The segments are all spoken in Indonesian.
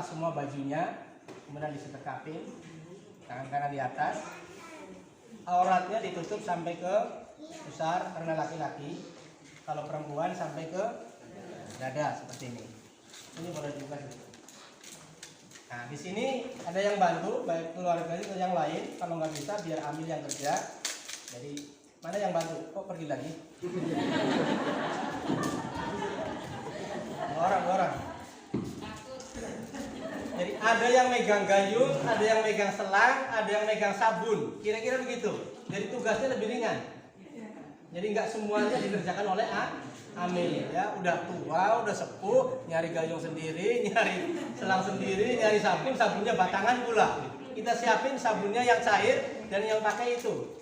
lepas semua bajunya, kemudian disetekapin, tangan kanan di atas, auratnya ditutup sampai ke pusar karena laki-laki, kalau perempuan sampai ke dada seperti ini. Ini boleh juga. Nah, di sini ada yang bantu, baik keluarga atau yang lain. Kalau nggak bisa, biar ambil yang kerja. Jadi mana yang bantu? Kok pergi lagi? Orang. Jadi ada yang megang gayung, ada yang megang selang, ada yang megang sabun. Kira-kira begitu. Jadi tugasnya lebih ringan. Jadi nggak semuanya dikerjakan oleh Amil, ya udah tua, udah sepuh, nyari gayung sendiri, nyari selang sendiri, nyari sabun, sabunnya batangan pula. Kita siapin sabunnya yang cair dan yang pakai itu,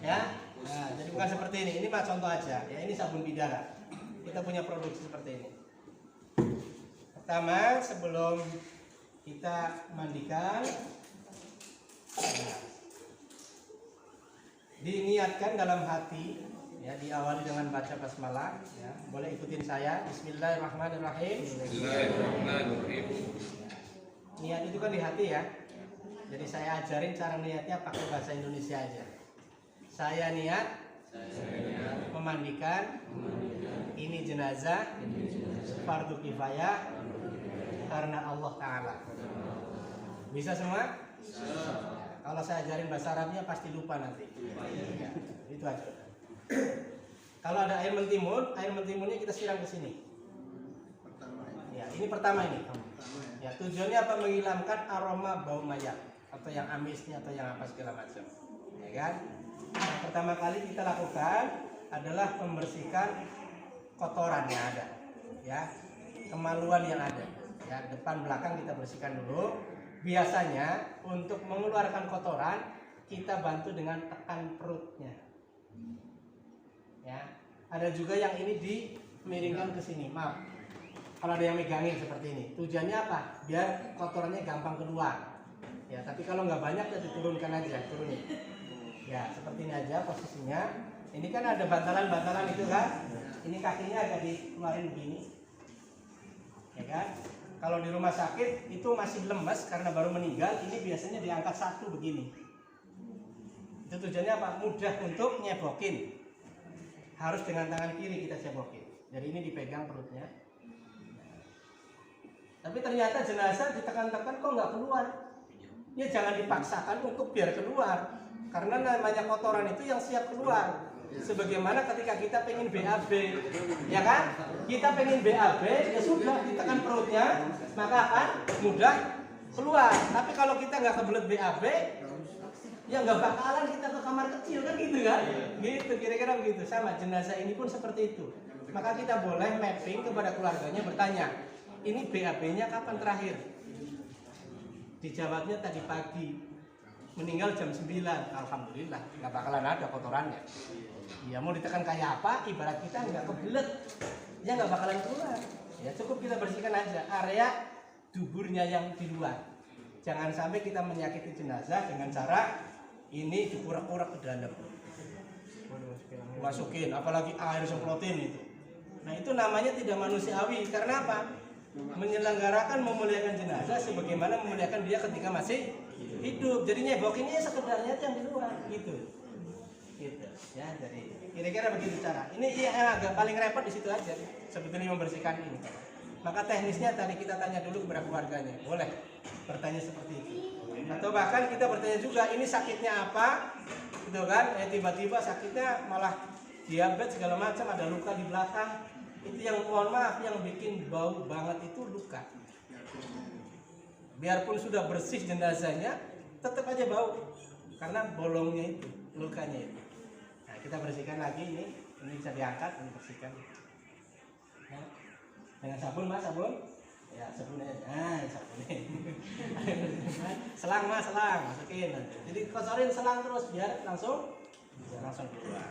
ya. Nah, jadi bukan seperti ini. Ini mah contoh aja, ya. Ini sabun bidara. Kita punya produksi seperti ini. Pertama, sebelum kita mandikan, diniatkan dalam hati. Ya, diawali dengan baca basmalah, ya. Boleh ikutin saya. Bismillahirrahmanirrahim. Bismillahirrahmanirrahim. Niat itu kan di hati, ya. Jadi saya ajarin cara niatnya pakai bahasa Indonesia aja. Saya niat memandikan ini jenazah fardu kifayah karena Allah Ta'ala. Bisa semua? Kalau saya ajarin bahasa Arabnya pasti lupa nanti. Ya, itu aja. Kalau ada air mentimunnya kita siram ke sini. Ya, ini pertama ini. Ya, tujuannya apa? Menghilangkan aroma bau mayat atau yang amisnya atau yang apa segala macam. Ya kan? Nah, pertama kali kita lakukan adalah membersihkan kotoran yang ada. Ya, kemaluan yang ada. Ya, depan belakang kita bersihkan dulu. Biasanya untuk mengeluarkan kotoran kita bantu dengan tekan perutnya. Ya, ada juga yang ini dimiringkan ke sini. Maaf, kalau ada yang megangin seperti ini, tujuannya apa? Biar kotorannya gampang keluar. Ya, tapi kalau nggak banyak ya diturunkan aja, turunin. Ya, seperti ini aja posisinya. Ini kan ada bantalan-bantalan itu kan? Ini kakinya agak dikeluarin begini, ya kan? Kalau di rumah sakit itu masih lemes karena baru meninggal, ini biasanya diangkat satu begini. Itu tujuannya apa? Mudah untuk nyebokin. Harus dengan tangan kiri kita cebokin. Jadi ini dipegang perutnya. Tapi ternyata jenazah ditekan-tekan kok nggak keluar. Ya jangan dipaksakan untuk biar keluar. Karena namanya kotoran itu yang siap keluar. Sebagaimana ketika kita pengen BAB, ya kan? Kita pengen BAB, ya sudah ditekan perutnya, maka akan mudah keluar. Tapi kalau kita nggak kebelet BAB, ya nggak bakalan kita ke kamar kecil kan gitu kan? Gitu kira-kira begitu. Sama jenazah ini pun seperti itu. Maka kita boleh mapping kepada keluarganya bertanya, ini BAB-nya kapan terakhir? Dijawabnya tadi pagi. Meninggal jam 9. Alhamdulillah, nggak bakalan ada kotorannya. Ya mau ditekan kayak apa? Ibarat kita nggak kebelet, ya nggak bakalan keluar. Ya cukup kita bersihkan aja area duburnya yang di luar. Jangan sampai kita menyakiti jenazah dengan cara ini dikurak-kurak ke dalam. Masukin, apalagi air semprotin itu. Nah itu namanya tidak manusiawi. Karena apa? Menyelenggarakan memuliakan jenazah sebagaimana memuliakan dia ketika masih hidup. Jadi nyebokinnya sekedarnya yang di luar gitu. Gitu. Ya, jadi kira-kira begitu cara. Ini yang agak paling repot di situ aja. Sebetulnya membersihkan ini. Maka teknisnya tadi kita tanya dulu kepada keluarganya. Boleh bertanya seperti itu. Atau bahkan kita bertanya juga, ini sakitnya apa? Gitu kan? Tiba-tiba sakitnya malah diabetes segala macam, ada luka di belakang. Itu yang mohon maaf yang bikin bau banget itu luka. Biarpun sudah bersih jenazahnya, tetap aja bau karena bolongnya itu, lukanya itu. Nah, kita bersihkan lagi ini bisa diangkat, ini bersihkan. Ya. Dengan sabun mas, sabun. Ya sabunnya, sabunnya. Selang mas, selang masukin. Jadi kosorin selang terus biar langsung keluar.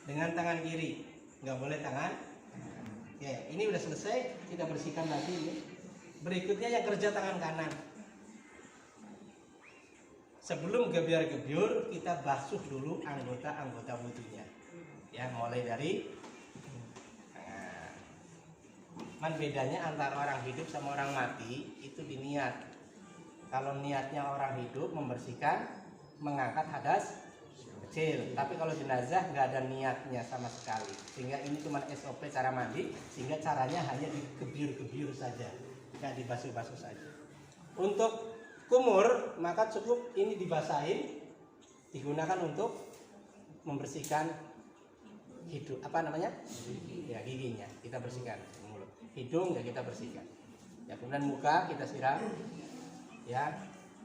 Dengan tangan kiri, nggak boleh tangan. Ya, ini udah selesai, kita bersihkan lagi ini. Berikutnya yang kerja tangan kanan. Sebelum gebyar-gebyur, kita basuh dulu anggota-anggota wudhunya. Ya, mulai dari Man bedanya antara orang hidup sama orang mati itu di niat. Kalau niatnya orang hidup membersihkan, mengangkat hadas kecil, tapi kalau jenazah nggak ada niatnya sama sekali, sehingga ini cuma SOP cara mandi, sehingga caranya hanya digebyur-gebyur saja, nggak dibasuh-basuh saja. Untuk kumur maka cukup ini dibasahin, digunakan untuk membersihkan hidung, apa namanya, ya giginya kita bersihkan, mulut, hidung ya kita bersihkan, ya kemudian muka kita siram, ya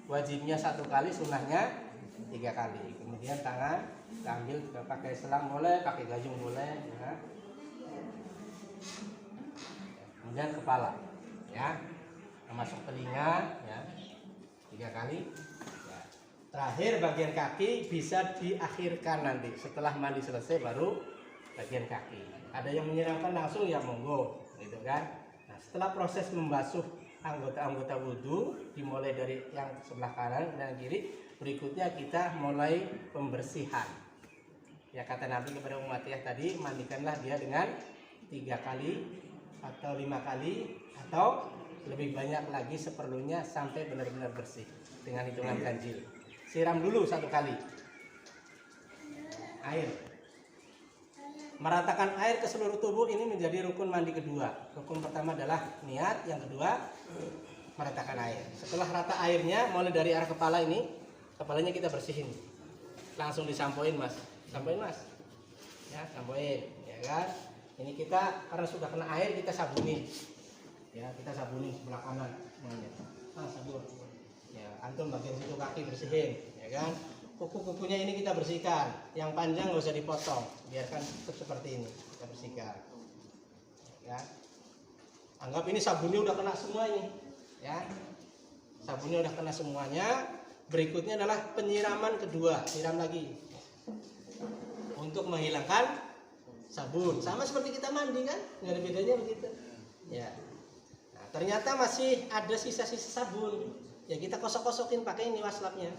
wajibnya 1 kali, sunahnya 3 kali. Kemudian tangan ambil pakai selang boleh, pakai gayung boleh, ya. Kemudian kepala, ya, termasuk telinga, ya, 3 kali. Ya. Terakhir bagian kaki bisa diakhirkan nanti setelah mandi selesai baru bagian kaki. Ada yang menyiramkan langsung ya monggo, gitu kan. Nah setelah proses membasuh anggota-anggota wudhu dimulai dari yang sebelah kanan dan kiri, berikutnya kita mulai pembersihan. Ya kata Nabi kepada Umayyah tadi, mandikanlah dia dengan 3 kali atau 5 kali atau lebih banyak lagi seperlunya sampai benar-benar bersih dengan hitungan ganjil. Siram dulu 1 kali air, meratakan air ke seluruh tubuh. Ini menjadi rukun mandi kedua. Rukun pertama adalah niat, yang kedua meratakan air. Setelah rata airnya, mulai dari arah kepala ini, kepalanya kita bersihin, langsung disampoin mas, sampoin mas, ya sampoin, ya kan. Ini kita karena sudah kena air kita sabuni, ya kita sabuni sebelah kanan semuanya. Sabun, ya antum bagian situ kaki bersihin, ya kan. Kuku-kukunya ini kita bersihkan, yang panjang nggak usah dipotong, biarkan tetap seperti ini kita bersihkan, ya. Anggap ini sabunnya udah kena semua ini, ya sabunnya udah kena semuanya. Berikutnya adalah penyiraman kedua, siram lagi untuk menghilangkan sabun, sama seperti kita mandi kan, nggak ada bedanya begitu, ya. Nah, ternyata masih ada sisa-sisa sabun, ya kita kosok-kosokin pakai ini waslapnya.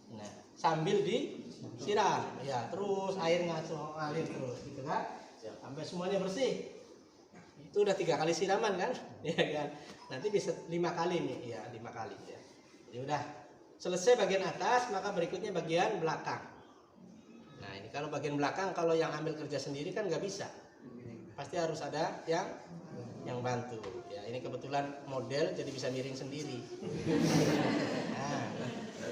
Nah, sambil disiram, ya terus air ngalir terus, gitu kan, sampai semuanya bersih. Itu udah 3 kali siraman kan, ya kan. Nanti bisa 5 kali nih, ya 5 kali ya. Jadi udah selesai bagian atas, maka berikutnya bagian belakang. Nah ini kalau bagian belakang, kalau yang ambil kerja sendiri kan nggak bisa, pasti harus ada yang bantu. Ya ini kebetulan model jadi bisa miring sendiri. Nah,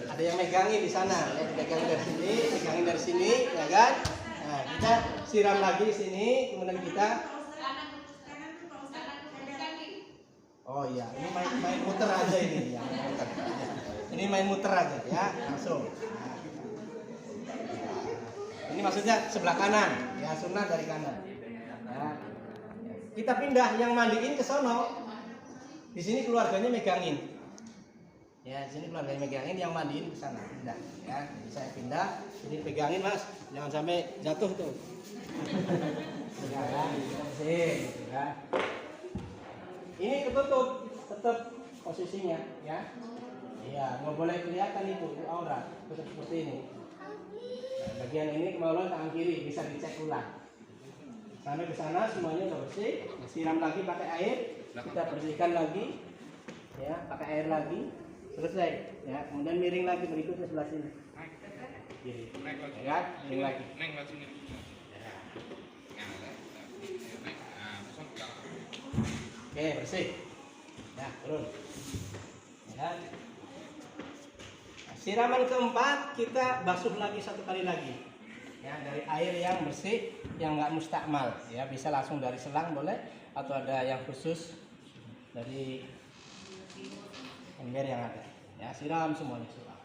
ada yang megangin di sana, ya megangin dari sini, ya kan. Nah kita siram lagi sini, kemudian kita. Oh iya, ini main muter aja ini, ya, main muter. Ini main muter aja ya, langsung. Ini maksudnya sebelah kanan, ya sunnah dari kanan. Nah, kita pindah yang mandiin ke sono. Di sini keluarganya megangin. Ya, di sini keluarganya megangin, yang mandiin ke sana. Pindah, ya. Jadi saya pindah, ini pegangin mas, jangan sampai jatuh tuh. Ya, ya. Ini ketutup, tetap posisinya, ya. Iya, nggak boleh kelihatan itu aurat, tetap seperti ini. Nah, bagian ini kemaluan tangan kiri bisa dicek ulang. Sampai ke sana semuanya udah bersih, siram lagi pakai air, kita bersihkan lagi, ya, pakai air lagi, selesai. Ya, kemudian miring lagi berikutnya sebelah sini. Kiri, ya, miring lagi. Oke, bersih. Ya, turun. Ya. Siraman keempat kita basuh lagi 1 kali lagi. Ya, dari air yang bersih, yang nggak mustakmal. Ya, bisa langsung dari selang boleh, atau ada yang khusus dari ember yang ada. Ya, siram semuanya siram.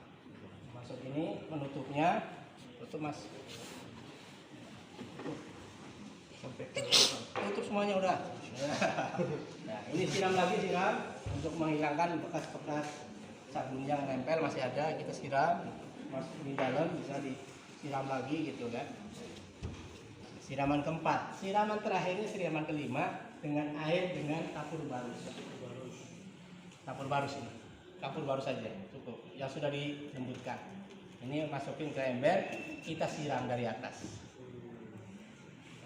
Masuk ini, menutupnya, tutup mas. Tutup semuanya udah. Nah, ini siram lagi, siram untuk menghilangkan bekas-bekas sabun yang nempel masih ada, kita siram masuk di dalam, bisa disiram lagi gitu kan. Siraman keempat, siraman terakhir ini siraman kelima dengan air dengan kapur barus. Kapur barus ini, kapur barus saja cukup, yang sudah dilembutkan. Ini masukin ke ember, kita siram dari atas.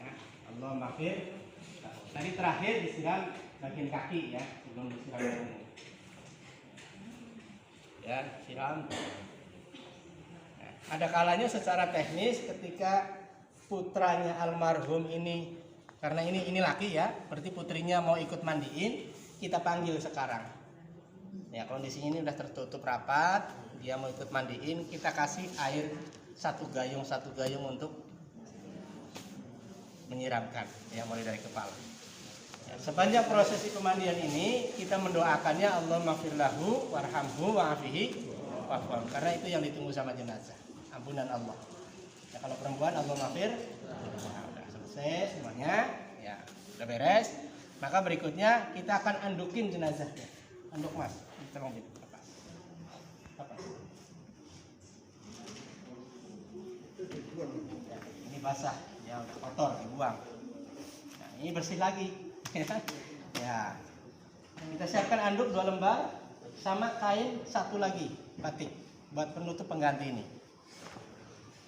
Ya, Allah maafir. Tadi terakhir disiram bagian kaki ya, sebelum disiram ini. Ya, siram. Nah, ada kalanya secara teknis ketika putranya almarhum ini, karena ini laki ya, berarti putrinya mau ikut mandiin, kita panggil sekarang. Ya, kondisi ini udah tertutup rapat, dia mau ikut mandiin, kita kasih air satu gayung untuk menyiramkan, ya mulai dari kepala. Ya, sepanjang prosesi pemandian ini kita mendoakannya Allah maghfirlahu warhamhu wa'afihi wa'afwan, karena itu yang ditunggu sama jenazah, ampunan Allah. Ya, kalau perempuan Allah maghfir, nah, udah selesai semuanya, ya udah beres. Maka berikutnya kita akan andukin jenazahnya. Anduk mas, tolong lepas. Ya, ini basah, ya udah kotor dibuang. Nah, ini bersih lagi. Ya, kita siapkan anduk 2 lembar sama kain 1 lagi batik buat penutup pengganti ini.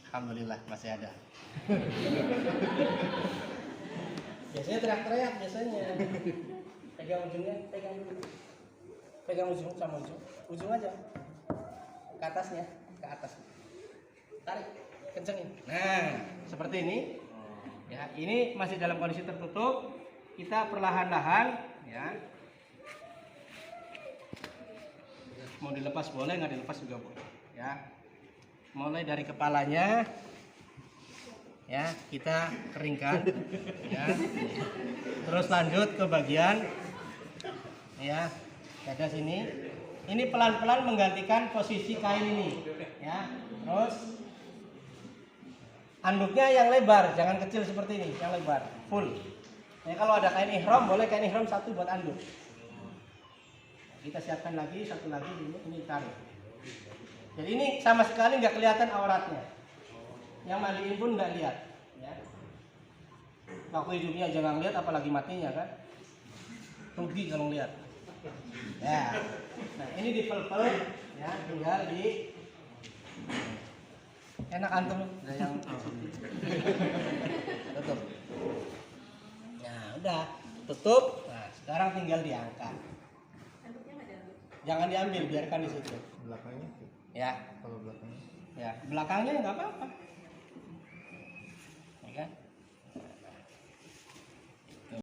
Alhamdulillah masih ada. Biasanya teriak-teriak biasanya. Pegang ujungnya, pegang dulu. Pegang ujung sama ujung aja. Ke atasnya, ke atas. Tarik, kencengin. Nah, seperti ini. Ya, ini masih dalam kondisi tertutup. Kita perlahan-lahan, ya. Mau dilepas boleh, nggak dilepas juga boleh. Ya. Mulai dari kepalanya, ya kita keringkan, ya. Terus lanjut ke bagian, ya dada sini. Ini pelan-pelan menggantikan posisi kain ini, ya. Terus anduknya yang lebar, jangan kecil seperti ini, yang lebar, full. Ya, kalau ada kain ihram, boleh kain ihram 1 buat anduk. Kita siapkan lagi 1 lagi, ini tarik. Jadi ini sama sekali nggak kelihatan auratnya. Yang mandiin pun nggak lihat. Ya. Waktu hidupnya jangan lihat, apalagi matinya kan. Rugi kalau lihat. Ya. Nah ini dipel-pel, ya tinggal di. Enak antum, ada yang tutup. Nah udah tutup. Nah sekarang tinggal diangkat. Jangan diambil, biarkan di situ. Belakangnya Ya. kalau belakangnya Ya belakangnya nggak apa-apa.